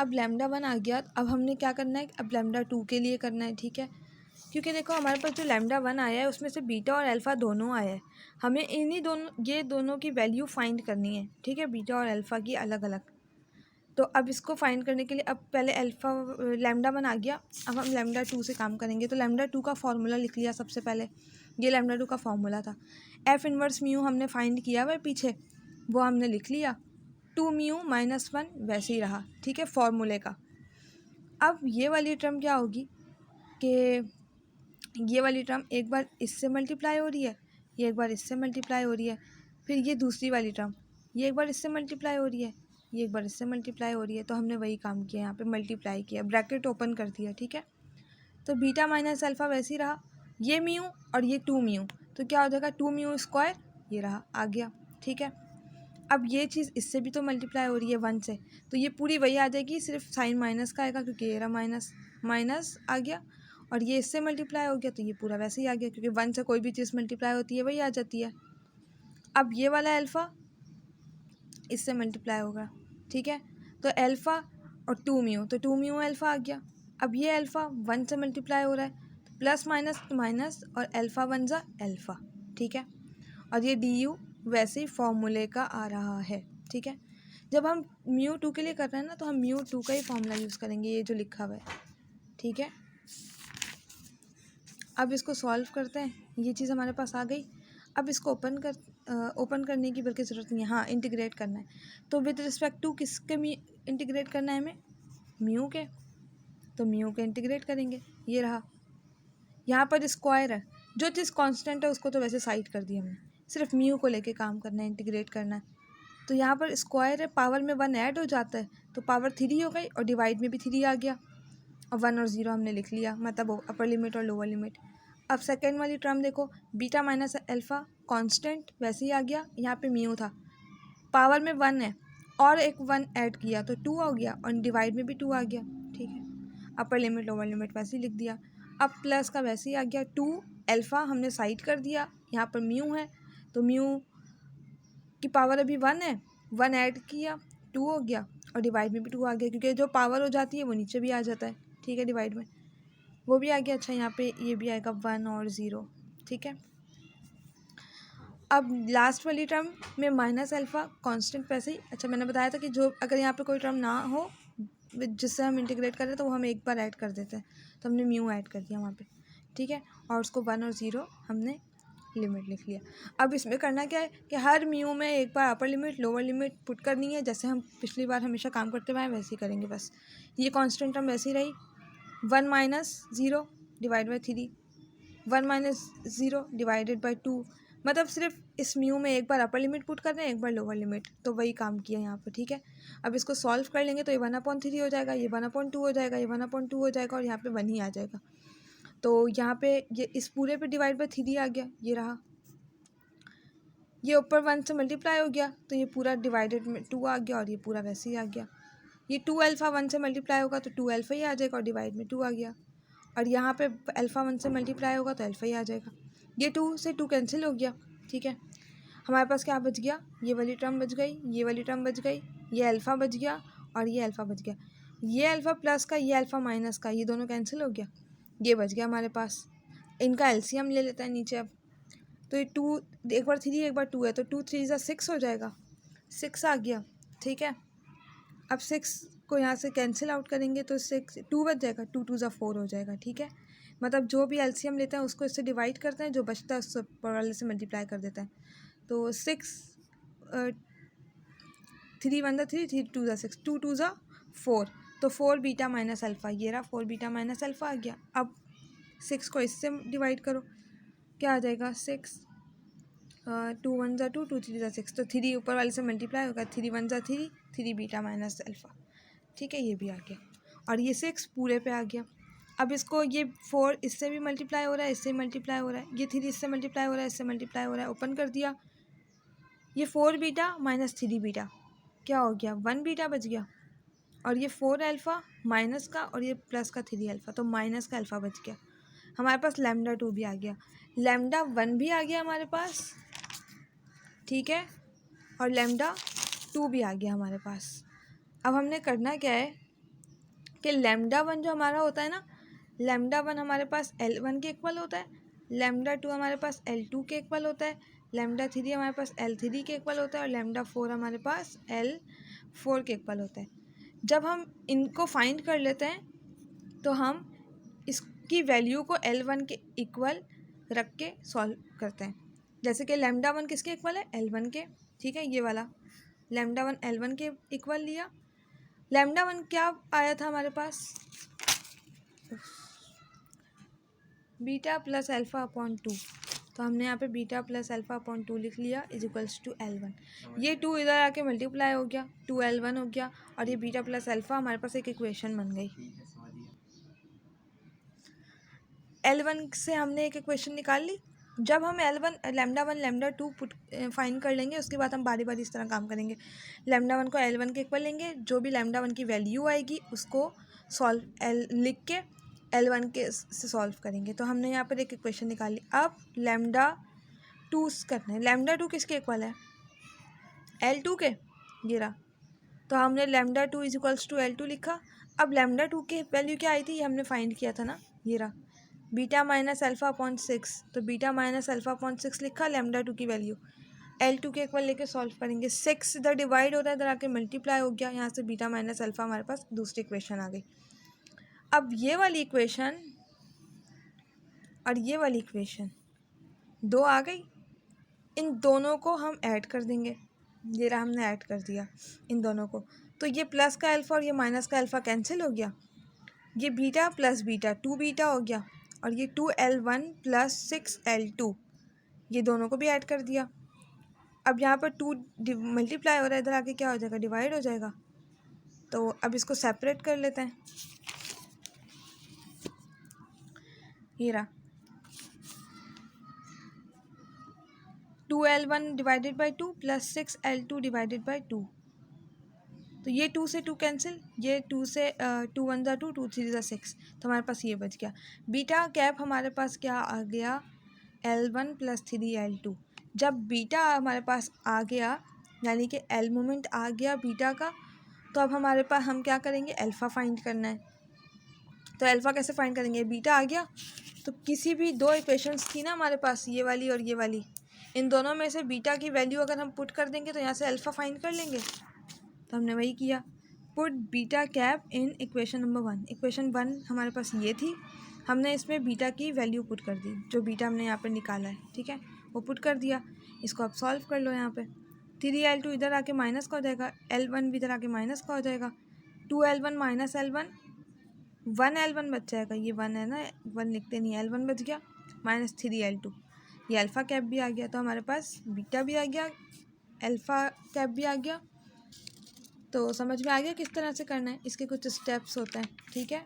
अब लैम्डा 1 आ गया, अब हमने क्या करना है, अब लैम्डा 2 के लिए करना है, ठीक है। क्योंकि देखो हमारे पास जो लैम्डा 1 आया है उसमें से बीटा और अल्फ़ा दोनों आया है, हमें इन्हीं दोनों ये दोनों की वैल्यू फाइंड करनी है, ठीक है, बीटा और अल्फ़ा की अलग अलग। तो अब इसको फाइंड करने के लिए अब पहले लैम्डा 1 आ गया, अब हम लैम्डा 2 से काम करेंगे। तो लैम्डा 2 का फार्मूला लिख लिया सबसे पहले, ये लैम्डा 2 का फार्मूला था। एफ इनवर्स म्यू हमने फाइंड किया हुआ पीछे, वो हमने लिख लिया। 2 म्यू -1 वैसे ही रहा, ठीक है, फार्मूले का। अब ये वाली टर्म क्या होगी कि ये वाली टर्म एक बार इससे मल्टीप्लाई हो रही है, ये एक बार इससे मल्टीप्लाई हो रही है, फिर ये दूसरी वाली टर्म ये एक बार इससे मल्टीप्लाई हो रही है, ये एक बार इससे मल्टीप्लाई हो रही है। तो हमने वही काम किया, यहाँ पे मल्टीप्लाई किया, ब्रैकेट ओपन कर दिया, ठीक है। तो बीटा माइनस अल्फ़ा वैसे ही रहा, ये म्यू और ये 2 म्यू, तो क्या हो जाएगा 2 म्यू स्क्वायर, ये रहा आ गया, ठीक है। अब ये चीज़ इससे भी तो मल्टीप्लाई हो रही है 1 से, तो ये पूरी वही आ जाएगी, सिर्फ साइन माइनस का आएगा क्योंकि ये रहा माइनस माइनस आ गया, और ये इससे मल्टीप्लाई हो गया तो ये पूरा वैसे ही आ गया, क्योंकि 1 से कोई भी चीज़ मल्टीप्लाई होती है वही आ जाती है। अब ये वाला अल्फ़ा इससे मल्टीप्लाई होगा, ठीक है, तो अल्फ़ा और 2 म्यू, तो 2 म्यू अल्फ़ा आ गया। अब ये अल्फ़ा 1 से मल्टीप्लाई हो रहा है, तो प्लस माइनस माइनस और अल्फ़ा 1 जा अल्फ़ा, ठीक है। और ये डी यू वैसे ही फॉर्मूले का आ रहा है, ठीक है। जब हम म्यू 2 के लिए कर रहे हैं ना, तो हम म्यू 2 का ही फॉर्मूला यूज़ करेंगे, ये जो लिखा हुआ है, ठीक है। अब इसको सॉल्व करते हैं, ये चीज़ हमारे पास आ गई। अब इसको ओपन करने की बल्कि ज़रूरत नहीं है, हाँ इंटीग्रेट करना है। तो विद रिस्पेक्ट टू किसके इंटीग्रेट करना है हमें, म्यू के, तो म्यू के इंटीग्रेट करेंगे, ये रहा। यहाँ पर स्क्वायर है, जो चीज़ कांस्टेंट है उसको तो वैसे साइड कर दिया हमने, सिर्फ म्यू को लेके काम करना है, इंटीग्रेट करना है। तो यहाँ पर स्क्वायर है, पावर में 1 ऐड हो जाता है, तो पावर 3 हो गई और डिवाइड में भी 3 आ गया, और 1 और 0 हमने लिख लिया, मतलब अपर लिमिट और लोअर लिमिट। अब सेकेंड वाली टर्म देखो, बीटा माइनस अल्फ़ा कांस्टेंट वैसे ही आ गया, यहाँ पे म्यू था, पावर में 1 है और एक 1 ऐड किया तो 2 हो गया, और डिवाइड में भी 2 आ गया, ठीक है। अपर लिमिट लोअर लिमिट वैसे ही लिख दिया। अब प्लस का वैसे ही आ गया, 2 अल्फ़ा हमने साइड कर दिया, यहाँ पर म्यू है, तो म्यू की पावर अभी 1 है, 1 ऐड किया 2 हो गया, और डिवाइड में भी 2 आ गया, क्योंकि जो पावर हो जाती है वो नीचे भी आ जाता है, ठीक है, डिवाइड में वो भी आ गया। अच्छा यहाँ पे ये भी आएगा 1 और 0, ठीक है। अब लास्ट वाली टर्म में माइनस अल्फ़ा कांस्टेंट वैसे ही, अच्छा मैंने बताया था कि जो अगर यहाँ पे कोई टर्म ना हो जिससे हम इंटीग्रेट कर रहे हैं तो वो हम एक बार ऐड कर देते हैं, तो हमने म्यू ऐड कर दिया वहाँ पे, ठीक है, और उसको 1 और 0 हमने लिमिट लिख लिया। अब इसमें करना क्या है कि हर म्यू में एक बार upper limit lower limit put करनी है, जैसे हम पिछली बार हमेशा काम करते हुए वैसे ही करेंगे बस। ये कांस्टेंट टर्म वैसे ही रही, 1 - 0 डिवाइड बाई 3, 1 - 0 डिवाइडेड बाई 2, मतलब सिर्फ इस म्यू में एक बार अपर लिमिट पुट कर रहे हैं, एक बार लोअर लिमिट, तो वही काम किया यहाँ पर, ठीक है। अब इसको सॉल्व कर लेंगे तो ये 1/3 हो जाएगा, ये 1/2 हो जाएगा, ये 1/2 हो जाएगा, और यहाँ पे 1 ही आ जाएगा। तो यहाँ पे ये इस पूरे पे डिवाइड बाई 3 आ गया, ये रहा, ये ऊपर 1 से मल्टीप्लाई हो गया तो ये पूरा डिवाइडेड में 2 आ गया, और ये पूरा वैसे ही आ गया। ये 2 अल्फ़ा 1 से मल्टीप्लाई होगा तो 2 अल्फ़ा ही आ जाएगा, और डिवाइड में 2 आ गया, और यहाँ पे अल्फ़ा 1 से मल्टीप्लाई होगा तो अल्फ़ा ही आ जाएगा। ये 2 से 2 कैंसिल हो गया, ठीक है। हमारे पास क्या बच गया, ये वाली टर्म बच गई, ये वाली टर्म बच गई, ये अल्फ़ा बच गया और ये अल्फ़ा बच गया, ये अल्फ़ा प्लस का ये अल्फ़ा माइनस का ये दोनों कैंसिल हो गया, ये बच गया हमारे पास। इनका एलसीएम ले लेते हैं नीचे अब, तो ये 2 एक बार 3 एक बार 2 है, तो 2 3 ज़ा 6 हो जाएगा, 6 आ गया, ठीक है। अब 6 को यहाँ से कैंसिल आउट करेंगे तो 6 2 बच जाएगा, 2 2 ज़ा 4 हो जाएगा, ठीक है। मतलब जो भी एलसीएम लेते हैं उसको इससे डिवाइड करते हैं, जो बचता है उससे ऊपर वाले से मल्टीप्लाई कर देते हैं। तो 6 3 1 ज़ा 3, 3 2 ज़ा 6, 2 2 ज़ा 4, तो 4 बीटा माइनस अल्फ़ा, ये रहा 4 बीटा माइनस अल्फ़ा आ गया। अब 6 को इससे डिवाइड करो, क्या आ जाएगा 6 2 1 ज़ा 2, 2 3 ज़ा 6, तो 3 ऊपर वाले से मल्टीप्लाई होगा, 3 1 ज़ा 3, 3 बीटा माइनस अल्फ़ा, ठीक है, ये भी आ गया, और ये 6 पूरे पे आ गया। अब इसको ये 4 इससे भी मल्टीप्लाई हो रहा है, इससे मल्टीप्लाई हो रहा है, ये 3 इससे मल्टीप्लाई हो रहा है, इससे मल्टीप्लाई हो रहा है, ओपन कर दिया, ये 4 बीटा माइनस 3 बीटा क्या हो गया 1 बीटा बच गया, और ये 4 अल्फ़ा माइनस का और ये प्लस का 3 अल्फ़ा, तो माइनस का अल्फ़ा बच गया। हमारे पास लैम्डा 2 भी आ गया, लैम्डा 1 भी आ गया हमारे पास, ठीक है, और लैम्डा 2 भी आ गया हमारे पास। अब हमने करना क्या है कि लैम्डा वन जो हमारा होता है ना, लैम्डा वन हमारे पास L1 के इक्वल होता है, लैम्डा टू हमारे पास L2 के इक्वल होता है, लैम्डा थ्री हमारे पास L3 के इक्वल होता है, और लैम्डा फोर हमारे पास L4 के इक्वल होता है। जब हम इनको फाइंड कर लेते हैं तो हम इसकी वैल्यू को L1 के इक्वल रख के सॉल्व करते हैं। जैसे कि लैम्डा वन किसके इक्वल है, L1 के, ठीक है, ये वाला लैम्डा वन L1 के इक्वल लिया। लैम्डा वन क्या आया था हमारे पास, beta plus alpha upon two, तो हमने यहाँ पे beta plus alpha upon two लिख लिया इज इक्वल्स टू L1। ये टू इधर आके मल्टीप्लाई हो गया, 2L1 हो गया, और ये बीटा प्लस अल्फ़ा हमारे पास एक इक्वेशन बन गई। L1 से हमने एक इक्वेशन निकाल ली। जब हम L1 lambda one lambda two put find कर लेंगे, उसके बाद हम बारी बारी इस तरह काम करेंगे। लैम्डा वन को L1 के इक्वल लेंगे, जो भी लैम्डा वन की वैल्यू आएगी उसको लिख के L1 के से सॉल्व करेंगे। तो हमने यहाँ पर एक इक्वेशन निकाली। अब लैम्डा टू करना है, लैम्डा टू किसके इक्वल है, L2 के, ये रहा। तो हमने lambda two is equals to L2 लिखा। अब लैम्डा टू की वैल्यू क्या आई थी, ये हमने फाइंड किया था ना, ये रहा, बीटा माइनस अल्फ़ा अपॉन 6। तो बीटा माइनस अल्फ़ा अपॉन 6 लिखा, लैम्डा टू की वैल्यू L2 के इक्वल लेके सॉल्व करेंगे। 6 इधर डिवाइड हो रहा है, इधर आके मल्टीप्लाई हो गया, यहाँ से बीटा माइनस अल्फ़ा हमारे पास दूसरी इक्वेशन आ गई। अब ये वाली इक्वेशन और ये वाली इक्वेशन दो आ गई, इन दोनों को हम ऐड कर देंगे। ये रहा, हमने ऐड कर दिया इन दोनों को, तो ये प्लस का अल्फ़ा और ये माइनस का अल्फ़ा कैंसिल हो गया, ये बीटा प्लस बीटा 2 बीटा हो गया, और ये 2L1 प्लस 6L2 ये दोनों को भी ऐड कर दिया। अब यहाँ पर 2 मल्टीप्लाई हो रहा है, इधर आके क्या हो जाएगा, डिवाइड हो जाएगा। तो अब इसको सेपरेट कर लेते हैं, ये रहा 2L1 divided by 2 plus 6L2 divided by 2। तो ये 2 से 2 कैंसिल, ये 2 से 2 1 ज़ा 2, 2 3 ज़ा 6, तो हमारे पास ये बच गया। बीटा कैप हमारे पास क्या आ गया, L1 प्लस 3L2। जब बीटा हमारे पास आ गया, यानी कि L मोमेंट आ गया बीटा का, तो अब हमारे पास हम क्या करेंगे, अल्फ़ा फाइंड करना है। तो अल्फ़ा कैसे फाइंड करेंगे, बीटा आ गया, तो किसी भी दो इक्वेशंस थी ना हमारे पास, ये वाली और ये वाली, इन दोनों में से बीटा की वैल्यू अगर हम पुट कर देंगे तो यहाँ से अल्फ़ा फाइंड कर लेंगे। तो हमने वही किया, put beta cap in equation number 1। Equation 1 हमारे पास ये थी, हमने इसमें बीटा की वैल्यू पुट कर दी, जो बीटा हमने यहाँ पे निकाला है, ठीक है, वो पुट कर दिया। इसको आप सॉल्व कर लो। यहाँ पे 3L2 इधर आके माइनस का हो जाएगा, L1 भी इधर आके माइनस का हो जाएगा, 2L1 माइनस L1, 1L1 बच जाएगा, ये 1 है ना, 1 लिखते नहीं, L1 बच गया, माइनस 3L2, ये अल्फ़ा कैप भी आ गया। तो हमारे पास बीटा भी आ गया, अल्फ़ा कैप भी आ गया। तो समझ में आ गया किस तरह से करना है, इसके कुछ स्टेप्स होते हैं, ठीक है।